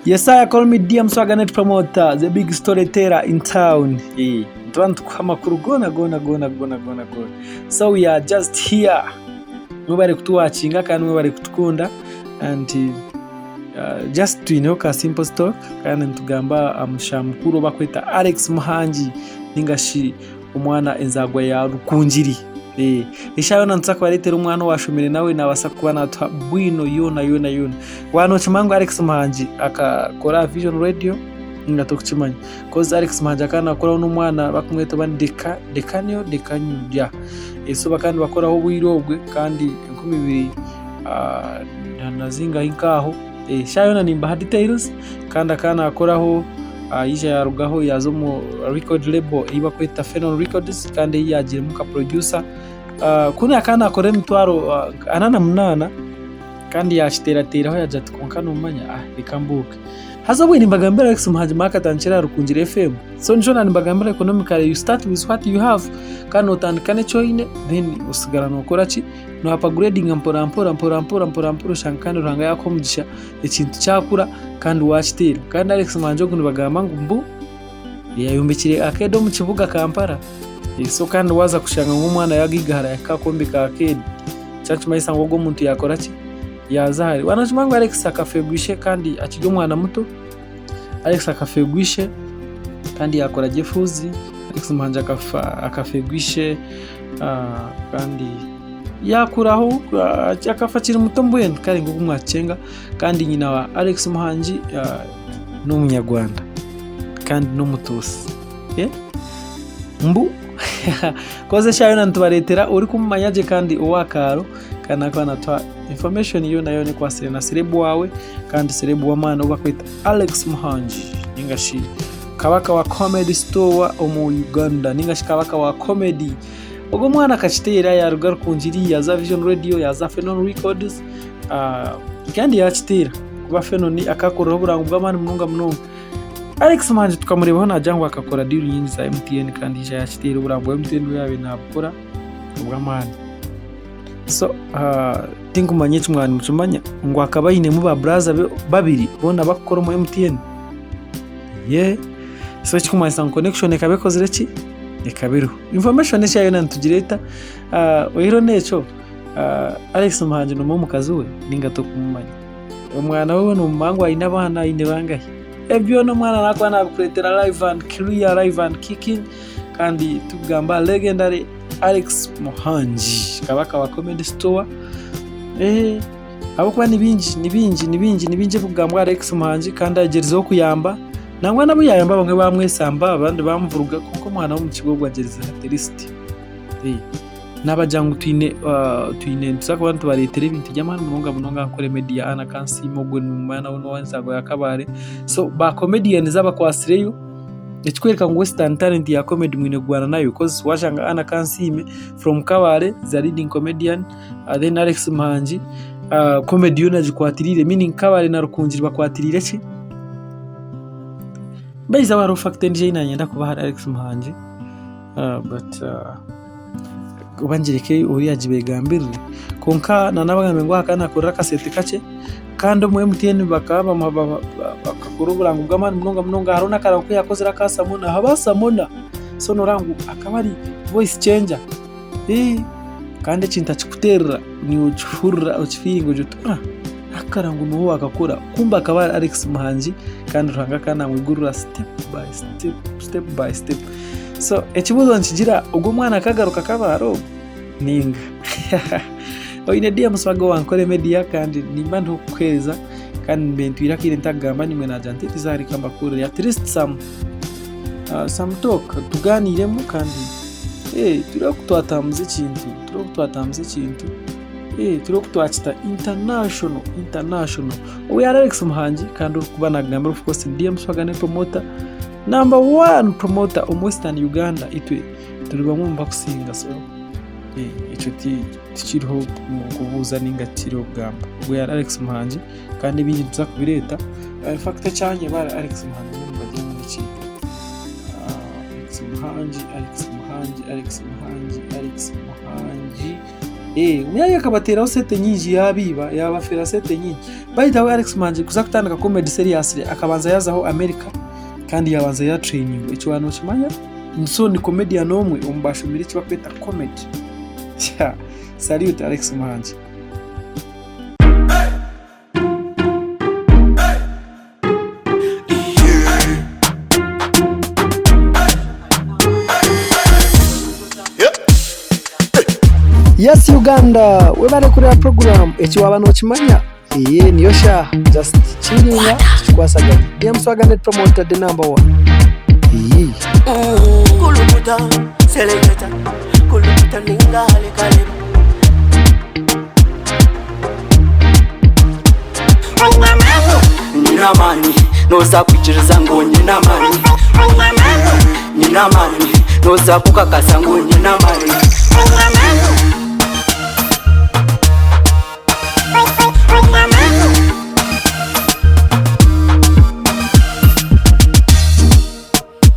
Yes, I call me DM Swaganet promoter, the big storyteller in town. So we are just here. Mwebare kutuwachinga kandi mwebare kutukunda and just twinoka simple stock kandi ntugamba amushamukuru bakwita Alex Muhangi ningashi umwana enzagwa ya Rukungiri. Ishayo nantsaka baretera umwana washumire nawe nabasa kuba natwa bwino yona wano chimangu Alex Muhangi akakora Vision Radio ngatokuchimanya cause Alex Muhangi akana akora n'umwana bakumweta dekanyo ya eso bakandi bakoraho bwirobwe kandi 12 nazinga inkaho shayo na nimba details kandi akana akoraho yija yarugaho yazo mu record label iba kwita Phenom Records kandi yagira muka producer kuni akana akore mitwaro anana munana kandi yashiterateraho yaje tukonkana umanya bikambuka hazobwe nimbagambira Alex Muhangi makatanchira Rukungiri FM so njona nimbagambira economically you start with what you have kandi utandikane choine then usigara nokora ki no upgrading mpora shankano ranga yako mugisha ikintu cyakura kandi wachitera kandi Alex Muhangi ngo nibagamba ngumbu yayombekire akedo mu kibuga Kampala so kandi waza kushanga nk'umwana yagigara yakakombe ka akedi cyacu mayisa ngo go muntu yakora ki yazahari wanachimanga Alex akafegwishe kandi akijyo mwana muto Alex akafegwishe kandi yakora jefuzi Alex Muhangi akafegwishe kandi yakuraho akafakira mutombo kandi ngo kumwacenga kandi nyina wa Alex Muhangi no munyarwanda kandi no mutusi mbu koze shayo nantubaretera uri kumumanyaje kandi uwakaro kandi akana twa information yo nayo ni kwasire na serebu wawe kandi serebu wa mana ubakwita Alex Muhangi ningashi kabaka wa comedy store mu Uganda ningashi kabaka wa comedy ubwo mwana kachitera ya Rukungiri ya Vision Radio ya Phenom Records kandi yachitera kuba Phenom akakora burangu bw'amani munonga Alex Muhangi tukamurebaho najangwa akakora deal nyingi za MTN kandi yachitera burangu MTN yawe nabukora ubw'amani so tingumanye cyumwana mucumanya ngo akabayine mu ba brother babiri bona bakora mu MTN so chikumanyisa connection kabekoze reki ekabiru information yayo nantugireta ohiro necho Alex Muhangi no mu kazi we ninga to kumanya umwana wewe no mangu ayina abana ine bangahe ebyo no mwana nakwa nakuretera live and clear live and kicking kandi tugamba legendary Alex Muhangi kabaka wa comedy store abo kwa nibinji kugambwa Alex Muhangi kandi agerizo kuyamba nangwa nabo yayamba bamwe bamwesamba abandi bamvuruga kuko mwana wo mu kigo ageriza haterist nabajangu twine tusaka bantu baretera ibintu by'amana munonga akore media ana kansimo gwe n'umwana wono wanzago yakabare so ba comedian zaba kwasireyo ekikwereka ngo western talent ya comedy mwine gwana nayo cause washanga ana kansime from kabare the leading comedian then Alex Muhangi comedy yona jikwatirire meaning kabare na Rukungiri bakwatirire ki baiza waro fact nje inanyenda kuba hari Alex Muhangi but ubanjirike uri ajibegambirire konka nanabagambe ngo akana korera kasete kace kandi mu MTN bakaba bakakuru burangu bw'amani munonga harona karanko yakozera kasamona habasamona so norangu akabari voice changer kandi cinta chikuterra ni uchfurra uchfiringo jutura akarangu no akakora kumba akabari Alex Muhangi kandi ranga kana mwigurura step by step so ekibuzo nkigira ubwo mwana akagaruka kabaro ninga oine dia muswago wankore media kandi nimba ntukweza kandi mbentwira kire ntagamba nimwe na jantiti zari kamba kure at least some talk tuganiremo kandi turokutwatamze ikintu turokutwachita international we are Alex Muhangi kandi kubana gamba of course DM Swaganet promoter number 1 promoter of Western Uganda itwe turibamwe mbakusinga so ico tikiriho kubuza n'ingakiro bwamba we are Alex Muhangi kandi ibindi tuza kubireta fact cyanye bara Alex Muhangi mu bagiye mu iki Alex Muhangi Muyange akabateraho sete nyinshi yabiba yabafera sete nyinshi bahita we Alex Muhangi kuza kutandika comedy seriously akabanza yazaho America kandi yabanza ya training icyo bantu kimanya so ni comedian omwe umbashumira icyo bakwita comedy. Salute Alex Muhangi. Yes Uganda, we bari kureba program eki wabano kimanya niyo sha just chilling kwasaganya ya mswagane promoter the number 1 kulukuta selector kulukuta ningale kale nina mani noza kuchiriza ngo nina mani nina mani noza kukakasa ngo nina mani